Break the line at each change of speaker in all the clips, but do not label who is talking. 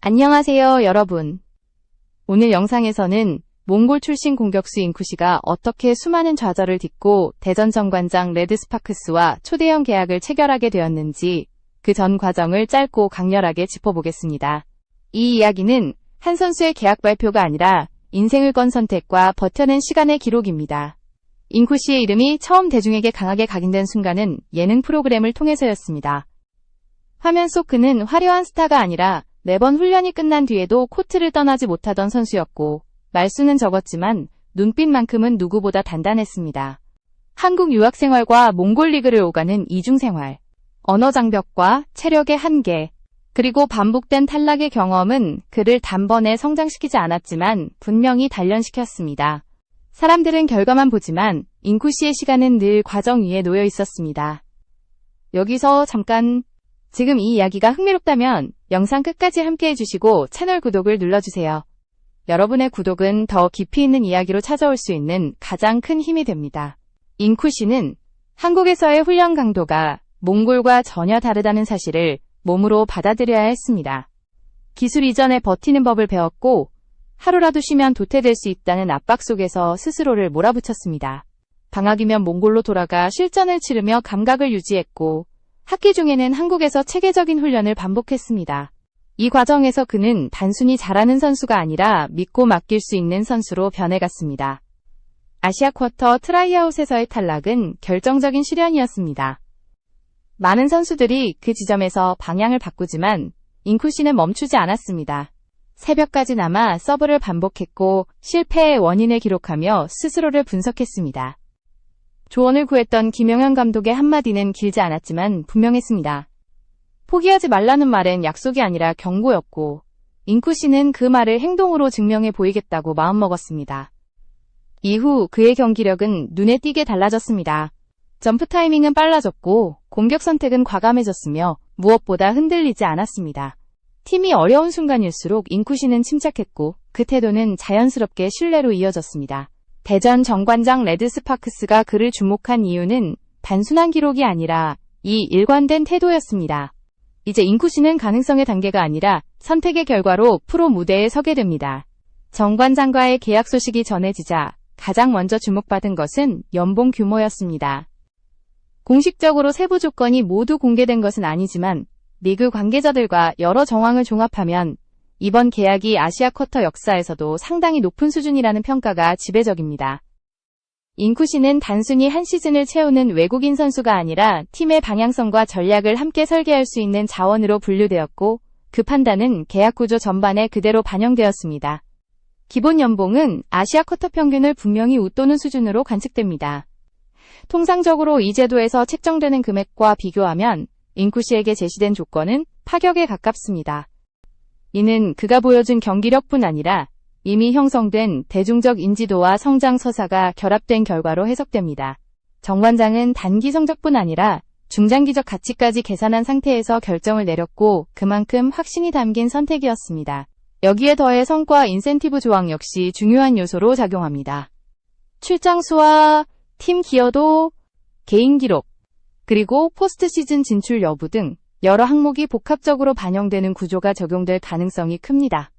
안녕하세요, 여러분. 오늘 영상에서는 몽골 출신 공격수 잉쿠시가 어떻게 수많은 좌절을 딛고 대전 정관장 레드스파크스와 초대형 계약을 체결하게 되었는지 그 전 과정을 짧고 강렬하게 짚어보겠습니다. 이 이야기는 한 선수의 계약 발표가 아니라 인생을 건 선택과 버텨낸 시간의 기록입니다. 잉쿠시의 이름이 처음 대중에게 강하게 각인된 순간은 예능 프로그램을 통해서였습니다. 화면 속 그는 화려한 스타가 아니라 매번 훈련이 끝난 뒤에도 코트를 떠나지 못하던 선수였고, 말수는 적었지만 눈빛만큼은 누구보다 단단했습니다. 한국 유학 생활과 몽골 리그를 오가는 이중 생활, 언어 장벽과 체력의 한계, 그리고 반복된 탈락의 경험은 그를 단번에 성장시키지 않았지만 분명히 단련시켰습니다. 사람들은 결과만 보지만 잉쿠시의 시간은 늘 과정 위에 놓여 있었습니다. 여기서 잠깐, 지금 이 이야기가 흥미롭다면 영상 끝까지 함께 해주시고 채널 구독을 눌러주세요. 여러분의 구독은 더 깊이 있는 이야기로 찾아올 수 있는 가장 큰 힘이 됩니다. 잉쿠시는 한국에서의 훈련 강도가 몽골과 전혀 다르다는 사실을 몸으로 받아들여야 했습니다. 기술 이전에 버티는 법을 배웠고 하루라도 쉬면 도태될 수 있다는 압박 속에서 스스로를 몰아붙였습니다. 방학이면 몽골로 돌아가 실전을 치르며 감각을 유지했고 학기 중에는 한국에서 체계적인 훈련을 반복했습니다. 이 과정에서 그는 단순히 잘하는 선수가 아니라 믿고 맡길 수 있는 선수로 변해갔습니다. 아시아 쿼터 트라이아웃에서의 탈락은 결정적인 시련이었습니다. 많은 선수들이 그 지점에서 방향을 바꾸지만 잉쿠시는 멈추지 않았습니다. 새벽까지 남아 서브를 반복했고 실패의 원인을 기록하며 스스로를 분석했습니다. 조언을 구했던 김영현 감독의 한마디는 길지 않았지만 분명했습니다. 포기하지 말라는 말은 약속이 아니라 경고였고 잉쿠시는 그 말을 행동으로 증명해 보이겠다고 마음먹었습니다. 이후 그의 경기력은 눈에 띄게 달라졌습니다. 점프 타이밍은 빨라졌고 공격 선택은 과감해졌으며 무엇보다 흔들리지 않았습니다. 팀이 어려운 순간일수록 잉쿠시는 침착했고 그 태도는 자연스럽게 신뢰로 이어졌습니다. 대전 정관장 레드스파크스가 그를 주목한 이유는 단순한 기록이 아니라 이 일관된 태도였습니다. 이제 잉쿠시는 가능성의 단계가 아니라 선택의 결과로 프로 무대에 서게 됩니다. 정관장과의 계약 소식이 전해지자 가장 먼저 주목받은 것은 연봉 규모였습니다. 공식적으로 세부 조건이 모두 공개된 것은 아니지만 리그 관계자들과 여러 정황을 종합하면 이번 계약이 아시아 쿼터 역사에서도 상당히 높은 수준이라는 평가가 지배적입니다. 잉쿠시는 단순히 한 시즌을 채우는 외국인 선수가 아니라 팀의 방향성과 전략을 함께 설계할 수 있는 자원으로 분류되었고 그 판단은 계약 구조 전반에 그대로 반영되었습니다. 기본 연봉은 아시아 쿼터 평균을 분명히 웃도는 수준으로 관측됩니다. 통상적으로 이 제도에서 책정되는 금액과 비교하면 잉쿠시에게 제시된 조건은 파격에 가깝습니다. 이는 그가 보여준 경기력뿐 아니라 이미 형성된 대중적 인지도와 성장 서사가 결합된 결과로 해석됩니다. 정관장은 단기 성적뿐 아니라 중장기적 가치까지 계산한 상태에서 결정을 내렸고 그만큼 확신이 담긴 선택이었습니다. 여기에 더해 성과 인센티브 조항 역시 중요한 요소로 작용합니다. 출장 수와 팀 기여도, 개인 기록, 그리고 포스트 시즌 진출 여부 등 여러 항목이 복합적으로 반영되는 구조가 적용될 가능성이 큽니다.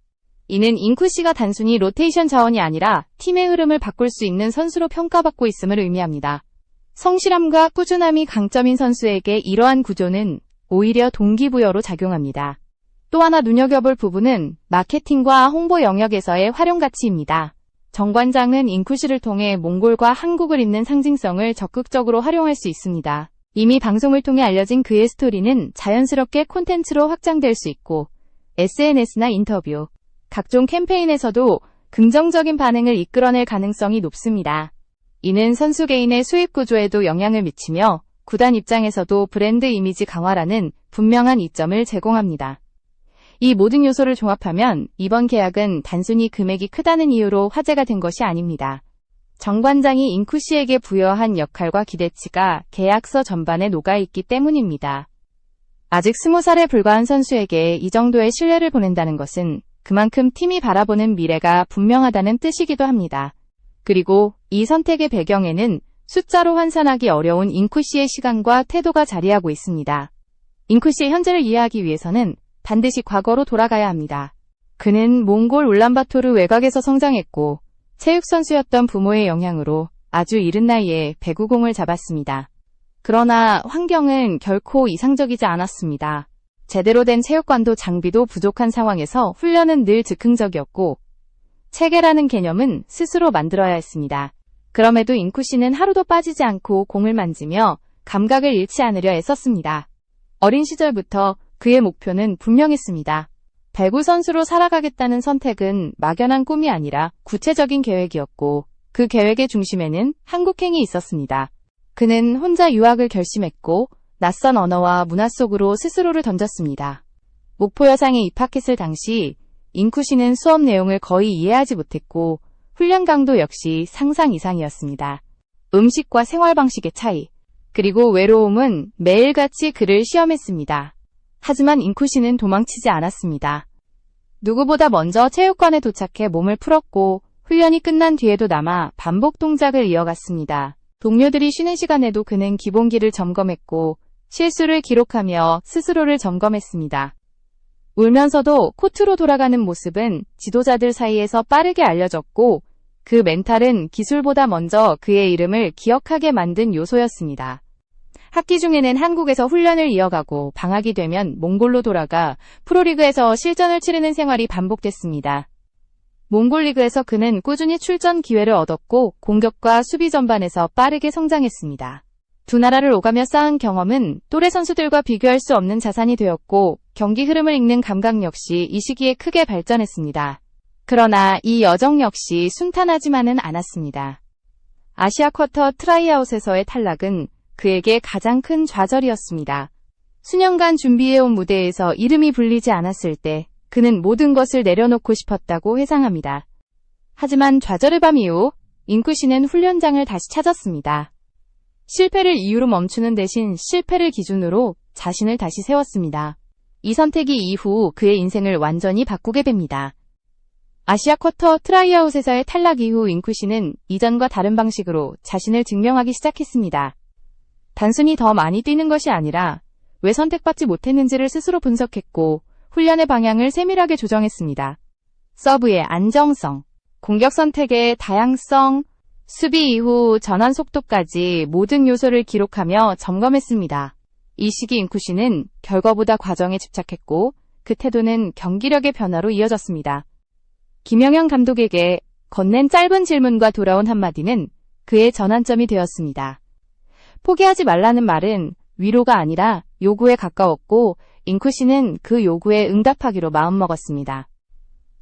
이는 잉쿠시가 단순히 로테이션 자원이 아니라 팀의 흐름을 바꿀 수 있는 선수로 평가받고 있음을 의미합니다. 성실함과 꾸준함이 강점인 선수에게 이러한 구조는 오히려 동기부여로 작용합니다. 또 하나 눈여겨볼 부분은 마케팅과 홍보 영역에서의 활용 가치입니다. 정관장은 잉쿠시를 통해 몽골과 한국을 잇는 상징성을 적극적으로 활용할 수 있습니다. 이미 방송을 통해 알려진 그의 스토리는 자연스럽게 콘텐츠로 확장될 수 있고 SNS나 인터뷰, 각종 캠페인에서도 긍정적인 반응을 이끌어낼 가능성이 높습니다. 이는 선수 개인의 수입 구조에도 영향을 미치며 구단 입장에서도 브랜드 이미지 강화라는 분명한 이점을 제공합니다. 이 모든 요소를 종합하면 이번 계약은 단순히 금액이 크다는 이유로 화제가 된 것이 아닙니다. 정관장이 잉쿠시에게 부여한 역할과 기대치가 계약서 전반에 녹아있기 때문입니다. 아직 20살에 불과한 선수에게 이 정도의 신뢰를 보낸다는 것은 그만큼 팀이 바라보는 미래가 분명하다는 뜻이기도 합니다. 그리고 이 선택의 배경에는 숫자로 환산하기 어려운 잉쿠시의 시간과 태도가 자리하고 있습니다. 잉쿠시의 현재를 이해하기 위해서는 반드시 과거로 돌아가야 합니다. 그는 몽골 울란바토르 외곽에서 성장했고 체육선수였던 부모의 영향으로 아주 이른 나이에 배구공을 잡았습니다. 그러나 환경은 결코 이상적이지 않았습니다. 제대로 된 체육관도 장비도 부족한 상황에서 훈련은 늘 즉흥적이었고 체계라는 개념은 스스로 만들어야 했습니다. 그럼에도 잉쿠 씨는 하루도 빠지지 않고 공을 만지며 감각을 잃지 않으려 애썼습니다. 어린 시절부터 그의 목표는 분명했습니다. 배구 선수로 살아가겠다는 선택은 막연한 꿈이 아니라 구체적인 계획이었고 그 계획의 중심에는 한국행이 있었습니다. 그는 혼자 유학을 결심했고 낯선 언어와 문화 속으로 스스로를 던졌습니다. 목포 여상에 입학했을 당시 잉쿠 씨는 수업 내용을 거의 이해하지 못했고 훈련 강도 역시 상상 이상이었습니다. 음식과 생활 방식의 차이, 그리고 외로움은 매일같이 그를 시험했습니다. 하지만 잉쿠 씨는 도망치지 않았습니다. 누구보다 먼저 체육관에 도착해 몸을 풀었고 훈련이 끝난 뒤에도 남아 반복 동작을 이어갔습니다. 동료들이 쉬는 시간에도 그는 기본기를 점검했고 실수를 기록하며 스스로를 점검했습니다. 울면서도 코트로 돌아가는 모습은 지도자들 사이에서 빠르게 알려졌고 그 멘탈은 기술보다 먼저 그의 이름을 기억하게 만든 요소였습니다. 학기 중에는 한국에서 훈련을 이어가고 방학이 되면 몽골로 돌아가 프로리그에서 실전을 치르는 생활이 반복됐습니다. 몽골리그에서 그는 꾸준히 출전 기회를 얻었고 공격과 수비 전반에서 빠르게 성장했습니다. 두 나라를 오가며 쌓은 경험은 또래 선수들과 비교할 수 없는 자산이 되었고 경기 흐름을 읽는 감각 역시 이 시기에 크게 발전했습니다. 그러나 이 여정 역시 순탄하지만은 않았습니다. 아시아 쿼터 트라이아웃에서의 탈락은 그에게 가장 큰 좌절이었습니다. 수년간 준비해온 무대에서 이름이 불리지 않았을 때 그는 모든 것을 내려놓고 싶었다고 회상합니다. 하지만 좌절의 밤 이후 잉쿠 씨는 훈련장을 다시 찾았습니다. 실패를 이유로 멈추는 대신 실패를 기준으로 자신을 다시 세웠습니다. 이 선택이 이후 그의 인생을 완전히 바꾸게 됩니다. 아시아 쿼터 트라이아웃에서의 탈락 이후 잉쿠 씨는 이전과 다른 방식으로 자신을 증명하기 시작했습니다. 단순히 더 많이 뛰는 것이 아니라 왜 선택받지 못했는지를 스스로 분석했고 훈련의 방향을 세밀하게 조정했습니다. 서브의 안정성, 공격 선택의 다양성, 수비 이후 전환 속도까지 모든 요소를 기록하며 점검했습니다. 이 시기 잉쿠 씨는 결과보다 과정에 집착했고 그 태도는 경기력의 변화로 이어졌습니다. 김영현 감독에게 건넨 짧은 질문과 돌아온 한마디는 그의 전환점이 되었습니다. 포기하지 말라는 말은 위로가 아니라 요구에 가까웠고 잉쿠 씨는 그 요구에 응답하기로 마음먹었습니다.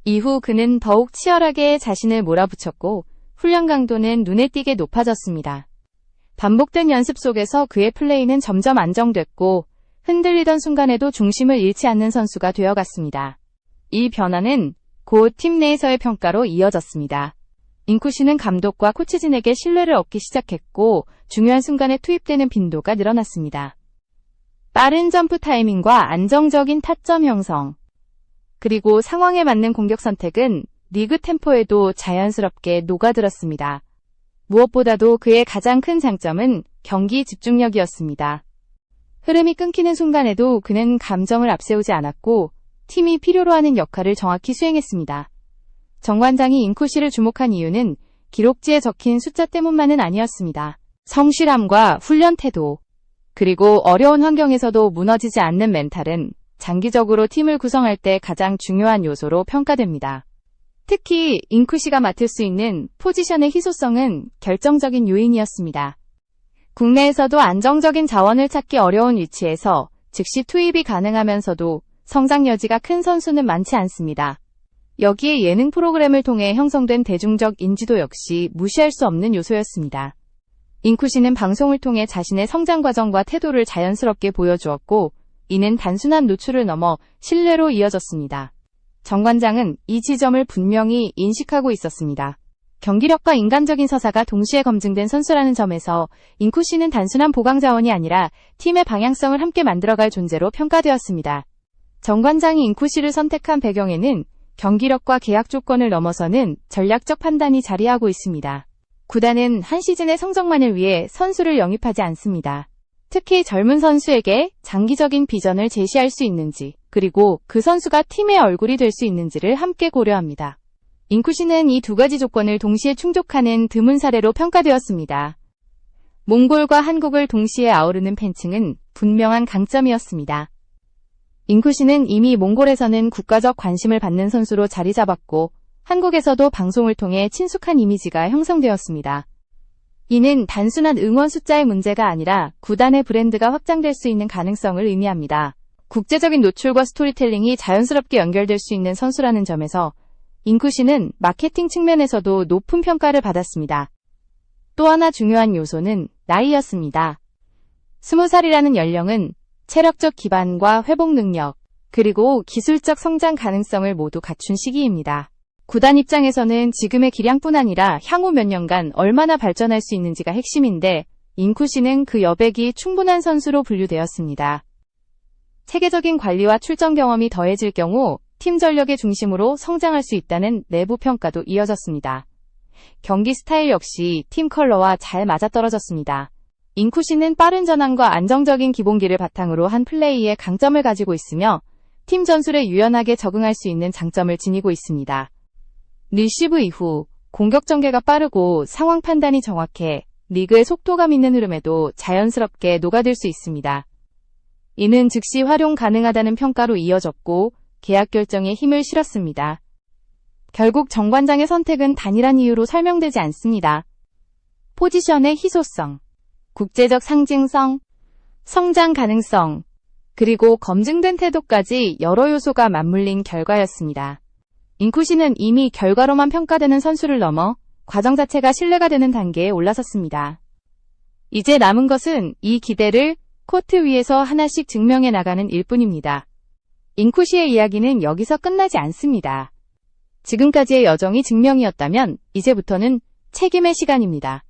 이후 그는 더욱 치열하게 자신을 몰아붙였고 훈련 강도는 눈에 띄게 높아졌습니다. 반복된 연습 속에서 그의 플레이는 점점 안정됐고 흔들리던 순간에도 중심을 잃지 않는 선수가 되어갔습니다. 이 변화는 곧 팀 내에서의 평가로 이어졌습니다. 잉쿠 씨는 감독과 코치진에게 신뢰를 얻기 시작했고 중요한 순간에 투입되는 빈도가 늘어났습니다. 빠른 점프 타이밍과 안정적인 타점 형성, 그리고 상황에 맞는 공격 선택은 리그 템포에도 자연스럽게 녹아들었습니다. 무엇보다도 그의 가장 큰 장점은 경기 집중력이었습니다. 흐름이 끊기는 순간에도 그는 감정을 앞세우지 않았고 팀이 필요로 하는 역할을 정확히 수행했습니다. 정관장이 잉쿠 씨를 주목한 이유는 기록지에 적힌 숫자 때문만은 아니었습니다. 성실함과 훈련 태도, 그리고 어려운 환경에서도 무너지지 않는 멘탈은 장기적으로 팀을 구성할 때 가장 중요한 요소로 평가됩니다. 특히 잉쿠 씨가 맡을 수 있는 포지션의 희소성은 결정적인 요인이었습니다. 국내에서도 안정적인 자원을 찾기 어려운 위치에서 즉시 투입이 가능하면서도 성장 여지가 큰 선수는 많지 않습니다. 여기에 예능 프로그램을 통해 형성된 대중적 인지도 역시 무시할 수 없는 요소였습니다. 잉쿠 씨는 방송을 통해 자신의 성장 과정과 태도를 자연스럽게 보여주었고 이는 단순한 노출을 넘어 신뢰로 이어졌습니다. 정관장은 이 지점을 분명히 인식하고 있었습니다. 경기력과 인간적인 서사가 동시에 검증된 선수라는 점에서 잉쿠 씨는 단순한 보강 자원이 아니라 팀의 방향성을 함께 만들어갈 존재로 평가되었습니다. 정관장이 잉쿠 씨를 선택한 배경에는 경기력과 계약 조건을 넘어서는 전략적 판단이 자리하고 있습니다. 구단은 한 시즌의 성적만을 위해 선수를 영입하지 않습니다. 특히 젊은 선수에게 장기적인 비전을 제시할 수 있는지, 그리고 그 선수가 팀의 얼굴이 될 수 있는지를 함께 고려합니다. 인쿠시는 이 두 가지 조건을 동시에 충족하는 드문 사례로 평가되었습니다. 몽골과 한국을 동시에 아우르는 팬층은 분명한 강점이었습니다. 인쿠시는 이미 몽골에서는 국가적 관심을 받는 선수로 자리 잡았고 한국에서도 방송을 통해 친숙한 이미지가 형성되었습니다. 이는 단순한 응원 숫자의 문제가 아니라 구단의 브랜드가 확장될 수 있는 가능성을 의미합니다. 국제적인 노출과 스토리텔링이 자연스럽게 연결될 수 있는 선수라는 점에서 인쿠시는 마케팅 측면에서도 높은 평가를 받았습니다. 또 하나 중요한 요소는 나이였습니다. 20살이라는 연령은 체력적 기반과 회복 능력, 그리고 기술적 성장 가능성을 모두 갖춘 시기입니다. 구단 입장에서는 지금의 기량뿐 아니라 향후 몇 년간 얼마나 발전할 수 있는지가 핵심인데 인쿠시는 그 여백이 충분한 선수로 분류되었습니다. 체계적인 관리와 출전 경험이 더해질 경우 팀 전력의 중심으로 성장할 수 있다는 내부 평가도 이어졌습니다. 경기 스타일 역시 팀 컬러와 잘 맞아떨어졌습니다. 인쿠시는 빠른 전환과 안정적인 기본기를 바탕으로 한 플레이에 강점을 가지고 있으며 팀 전술에 유연하게 적응할 수 있는 장점을 지니고 있습니다. 리시브 이후 공격 전개가 빠르고 상황 판단이 정확해 리그의 속도감 있는 흐름에도 자연스럽게 녹아들 수 있습니다. 이는 즉시 활용 가능하다는 평가로 이어졌고 계약 결정에 힘을 실었습니다. 결국 정관장의 선택은 단일한 이유로 설명되지 않습니다. 포지션의 희소성, 국제적 상징성, 성장 가능성, 그리고 검증된 태도까지 여러 요소가 맞물린 결과였습니다. 인쿠시는 이미 결과로만 평가되는 선수를 넘어 과정 자체가 신뢰가 되는 단계에 올라섰습니다. 이제 남은 것은 이 기대를 코트 위에서 하나씩 증명해 나가는 일뿐입니다. 인쿠시의 이야기는 여기서 끝나지 않습니다. 지금까지의 여정이 증명이었다면 이제부터는 책임의 시간입니다.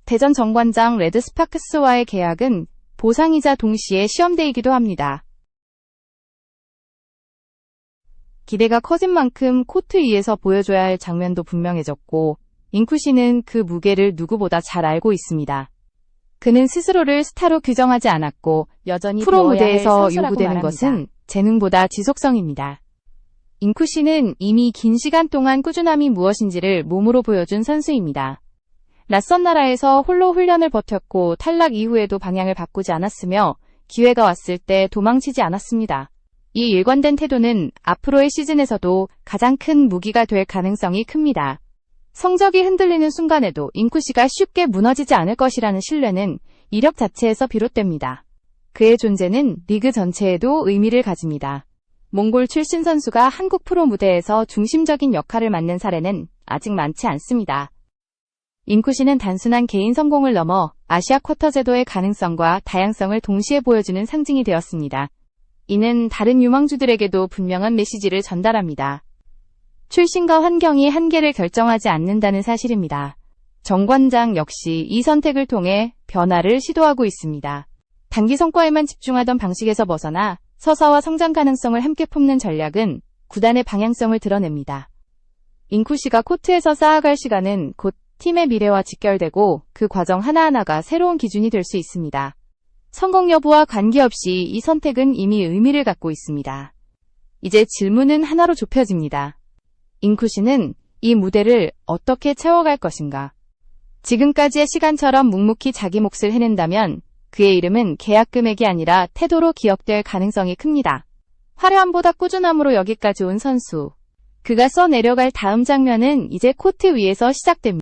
대전 정관장 레드스파크스와의 계약은 보상이자 동시에 시험대이기도 합니다. 기대가 커진 만큼 코트 위에서 보여줘야 할 장면도 분명해졌고 인쿠시는 그 무게를 누구보다 잘 알고 있습니다. 그는 스스로를 스타로 규정하지 않았고 여전히 프로 무대에서 요구되는 것은 재능보다 지속성입니다. 인쿠시는 이미 긴 시간 동안 꾸준함이 무엇인지를 몸으로 보여준 선수입니다. 낯선 나라에서 홀로 훈련을 버텼고 탈락 이후에도 방향을 바꾸지 않았으며 기회가 왔을 때 도망치지 않았습니다. 이 일관된 태도는 앞으로의 시즌에서도 가장 큰 무기가 될 가능성이 큽니다. 성적이 흔들리는 순간에도 인쿠시가 쉽게 무너지지 않을 것이라는 신뢰는 이력 자체에서 비롯됩니다. 그의 존재는 리그 전체에도 의미를 가집니다. 몽골 출신 선수가 한국 프로 무대에서 중심적인 역할을 맡는 사례는 아직 많지 않습니다. 인쿠시는 단순한 개인 성공을 넘어 아시아 쿼터 제도의 가능성과 다양성을 동시에 보여주는 상징이 되었습니다. 이는 다른 유망주들에게도 분명한 메시지를 전달합니다. 출신과 환경이 한계를 결정하지 않는다는 사실입니다. 정관장 역시 이 선택을 통해 변화를 시도하고 있습니다. 단기 성과에만 집중하던 방식에서 벗어나 서사와 성장 가능성을 함께 품는 전략은 구단의 방향성을 드러냅니다. 인쿠시가 코트에서 쌓아갈 시간은 곧 팀의 미래와 직결되고 그 과정 하나하나가 새로운 기준이 될 수 있습니다. 성공 여부와 관계없이 이 선택은 이미 의미를 갖고 있습니다. 이제 질문은 하나로 좁혀집니다. 인쿠시는 이 무대를 어떻게 채워갈 것인가? 지금까지의 시간처럼 묵묵히 자기 몫을 해낸다면 그의 이름은 계약 금액이 아니라 태도로 기억될 가능성이 큽니다. 화려함보다 꾸준함으로 여기까지 온 선수. 그가 써내려갈 다음 장면은 이제 코트 위에서 시작됩니다.